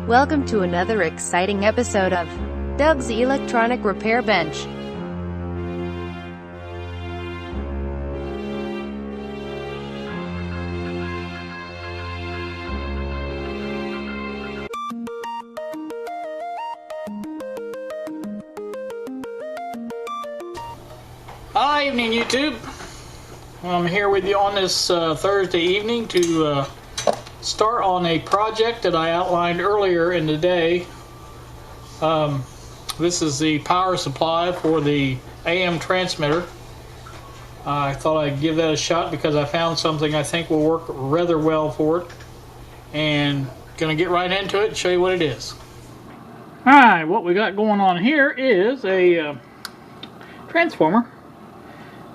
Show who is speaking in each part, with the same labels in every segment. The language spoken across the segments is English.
Speaker 1: Welcome to another exciting episode of Doug's Electronic Repair Bench.
Speaker 2: Hi, evening YouTube. I'm here with you on this Thursday evening to start on a project that I outlined earlier in the day. This is the power supply for the AM transmitter. I thought I'd give that a shot because I found something I think will work rather well for it, and gonna get right into it and show you what it is. Alright, what we got going on here is a transformer.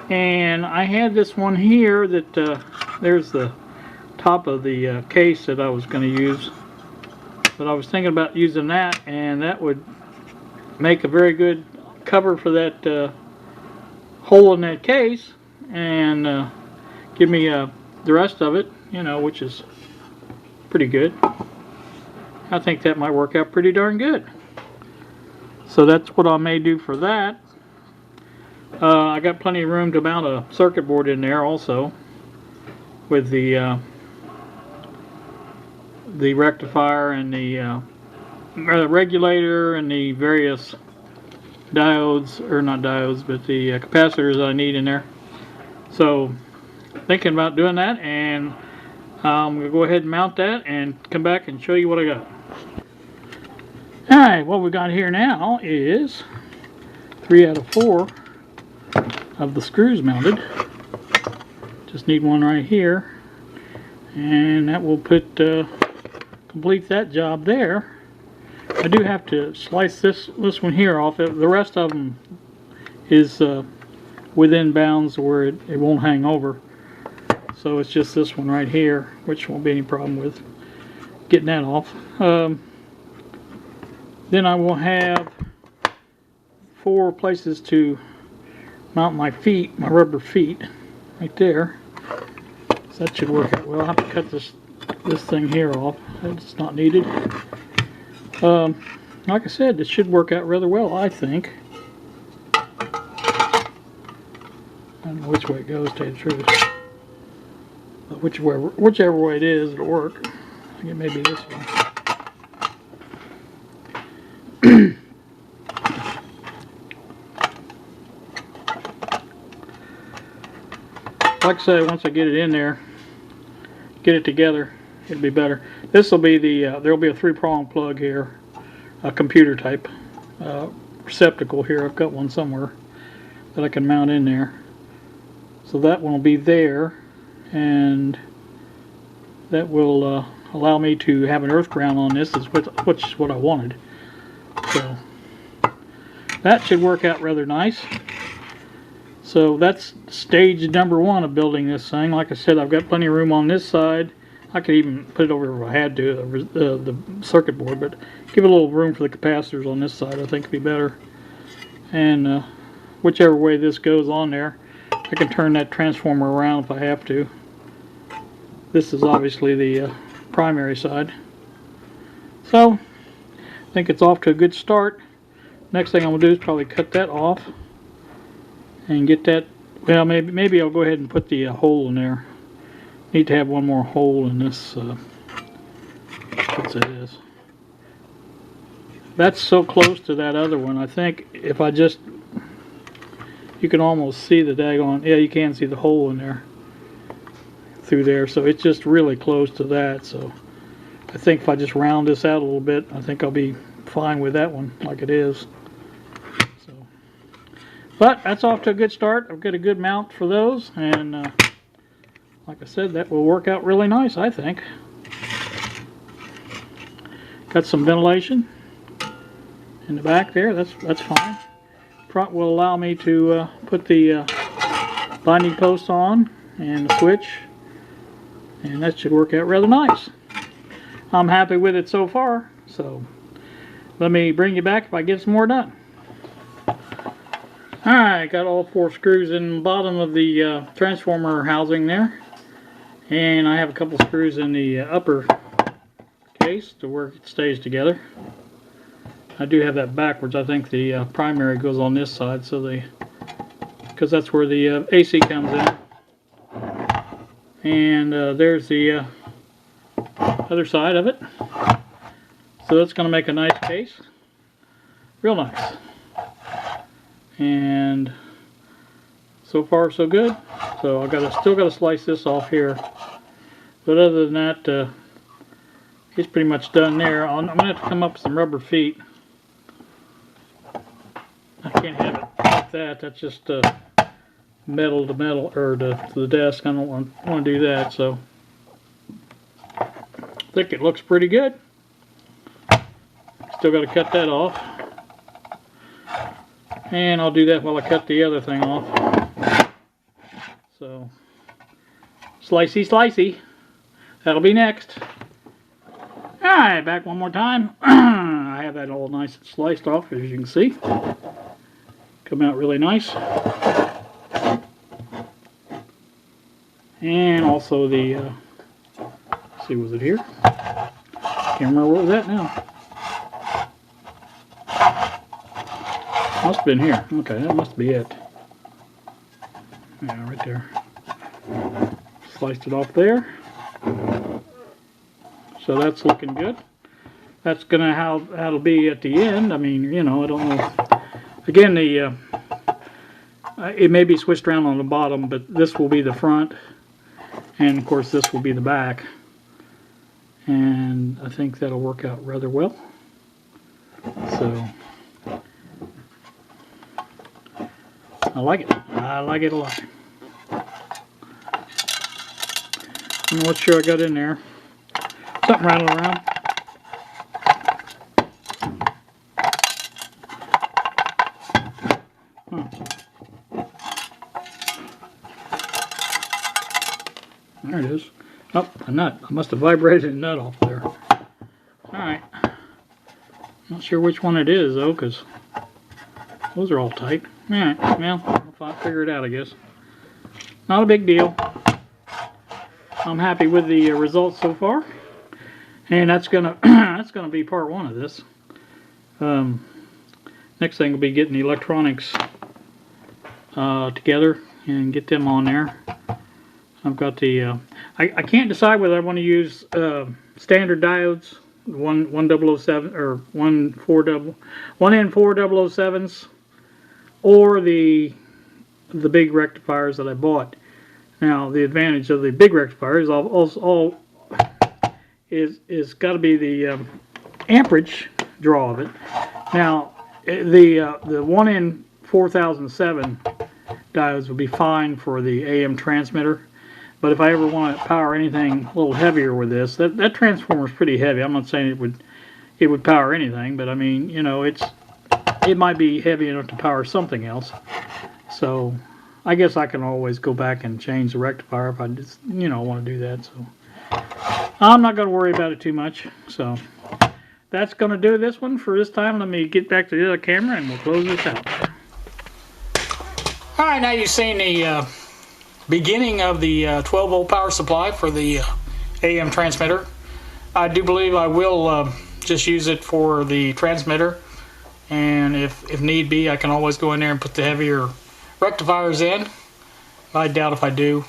Speaker 2: And I had this one here that there's the top of the case that I was going to use, but I was thinking about using that, and that would make a very good cover for that hole in that case, and give me the rest of it, you know, which is pretty good. I think that might work out pretty darn good. So that's what I may do for that. I got plenty of room to mount a circuit board in there also, with the rectifier and the regulator and the various diodes, or not diodes, but the capacitors I need in there. So thinking about doing that, and I'm going to go ahead and mount that and come back and show you what I got. Alright, what we got here now is 3 out of 4 of the screws mounted. Just need one right here, and that will put complete that job there. I do have to slice this one here off. The rest of them is within bounds where it won't hang over, so it's just this one right here, which won't be any problem with getting that off. Then I will have 4 places to mount my feet, my rubber feet, right there. So that should work out well. I'll have to cut this thing here off. It's not needed. Like I said, it should work out rather well, I think. I don't know which way it goes, to tell you the truth. But whichever way it is, it'll work. I think it may be this one. Like I say, once I get it in there, get it together, it'll be better. This will be the, there'll be a 3-prong plug here, a computer type receptacle here. I've got one somewhere that I can mount in there. So that one will be there, and that will allow me to have an earth ground on this, which is what I wanted. So that should work out rather nice. So that's stage number 1 of building this thing. Like I said, I've got plenty of room on this side. I could even put it over if I had to, the circuit board, but give it a little room for the capacitors on this side, I think would be better. And whichever way this goes on there, I can turn that transformer around if I have to. This is obviously the primary side. So I think it's off to a good start. Next thing I'm going to do is probably cut that off and get that. Well, maybe I'll go ahead and put the hole in there. Need to have one more hole in this. What's it is? That's so close to that other one. I think if I just, you can almost see the daggone. Yeah, you can see the hole in there through there. So it's just really close to that. So I think if I just round this out a little bit, I think I'll be fine with that one like it is. But that's off to a good start. I've got a good mount for those, and like I said, that will work out really nice, I think. Got some ventilation in the back there. That's fine. Front will allow me to put the binding post on and the switch, and that should work out rather nice. I'm happy with it so far. So let me bring you back if I get some more done. Alright, got all 4 screws in the bottom of the transformer housing there, and I have a couple screws in the upper case to where it stays together. I do have that backwards. I think the primary goes on this side, so because that's where the AC comes in. And there's the other side of it. So that's going to make a nice case. Real nice. And so far so good. So still got to slice this off here. But other than that, it's pretty much done there. I'm going to have to come up with some rubber feet. I can't have it like that. That's just metal to metal, or to the desk. I don't want to do that. So I think it looks pretty good. Still got to cut that off. And I'll do that while I cut the other thing off. So, slicey, slicey. That'll be next. Alright, back one more time. I have that all nice and sliced off, as you can see. Come out really nice. And also the, let's see, was it here? Can't remember what was that now. Must have been here. Okay, that must be it. Yeah, right there. Sliced it off there. So that's looking good. That's gonna how it'll be at the end. I mean, you know, I don't know. Again, the it may be switched around on the bottom, but this will be the front, and of course this will be the back. And I think that'll work out rather well. So I like it. I like it a lot. I'm not sure I got in there. Something rattling around. There it is. Oh, a nut. I must have vibrated a nut off there. Alright. Not sure which one it is though, because those are all tight. Alright, well, I'll figure it out, I guess. Not a big deal. I'm happy with the results so far. And that's gonna be part one of this. Next thing will be getting the electronics together and get them on there. I've got the I can't decide whether I want to use standard diodes, 1007 or 1N4007s, or the big rectifiers that I bought. Now the advantage of the big rectifier is got to be the amperage draw of it. Now the 1N4007 diodes would be fine for the AM transmitter. But if I ever want to power anything a little heavier with this, that transformer is pretty heavy. I'm not saying it would power anything, but I mean, you know, it might be heavy enough to power something else. So I guess I can always go back and change the rectifier if I just, you know, want to do that. So I'm not going to worry about it too much. So that's going to do this one for this time. Let me get back to the other camera and we'll close this out. All right, now you've seen the beginning of the 12-volt power supply for the AM transmitter. I do believe I will just use it for the transmitter, and if need be, I can always go in there and put the heavier rectifiers in. I doubt if I do.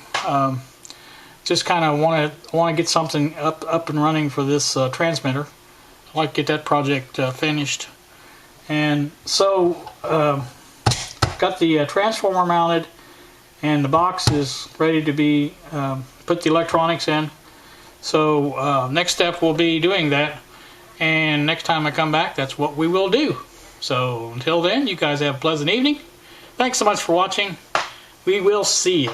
Speaker 2: Just kind of want to get something up and running for this transmitter. I'd like to get that project finished. And so got the transformer mounted, and the box is ready to be put the electronics in. So next step will be doing that, and next time I come back, that's what we will do. So until then, you guys have a pleasant evening. Thanks so much for watching. We will see you.